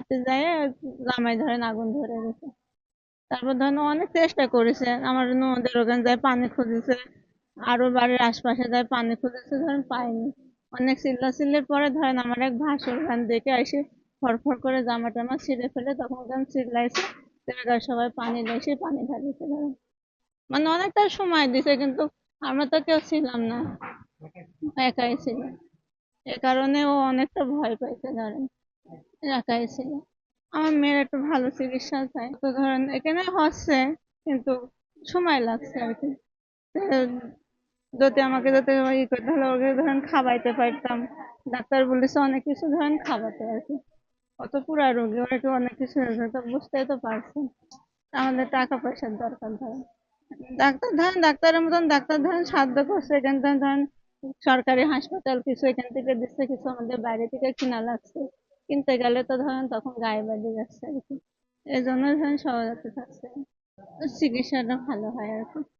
মারতে যায় জামাই ধরেন আগুন ধরে গেছে। তারপর ধরেন অনেক চেষ্টা করেছে, আমার ননদের ওখানে যায় পানি খুঁজেছে, আরো বাড়ির আশপাশে যায় পানি খুঁজেছে, ধরেন পাইনি। অনেক চিল্লাচিল্লির পরে ধরেন আমার এক ভাসুর ভ্যান দেখে এসে ফরফর করে জামা টামা ছিঁড়ে ফেলে তখন ধরেন চিল্লাইছে, এলাকার সবাই পানি এসে পানি ঢালিছে ধরেন। মানে অনেকটা সময় দিছে কিন্তু আমরা তো কেউ ছিলাম না, একাই ছিল। এ কারণে ও অনেকটা ভয় পাইছে ধরেন, একাই ছিল। আমার মেয়ের একটু ভালো চিকিৎসা চাই, তো ধরেন এখানে হচ্ছে কিন্তু সময় লাগছে আর কি। আহ, যদি আমাকে যাতে ই করতে হলে ওকে ধরেন খাওয়াইতে পারতাম, ডাক্তার বলেছে অনেক কিছু ধরেন খাওয়াতে আর কি। অত পুরা রোগী ওরা একটু অনেক কিছু হয়েছে, তো বুঝতেই তো পারছেন আমাদের টাকা পয়সার দরকার ধরেন। ডাক্তারের মতন ডাক্তার ধরেন সাধ্য করছে, এখান থেকে ধরেন সরকারি হাসপাতাল কিছু এখান থেকে দিচ্ছে, কিছু আমাদের বাইরে থেকে কিনা লাগছে। কিনতে গেলে তো ধরেন তখন গায়ে বাড়ি যাচ্ছে আর কি। এই জন্য ধরেন সবার কাছে থাকছে চিকিৎসাটা ভালো হয় আর কি।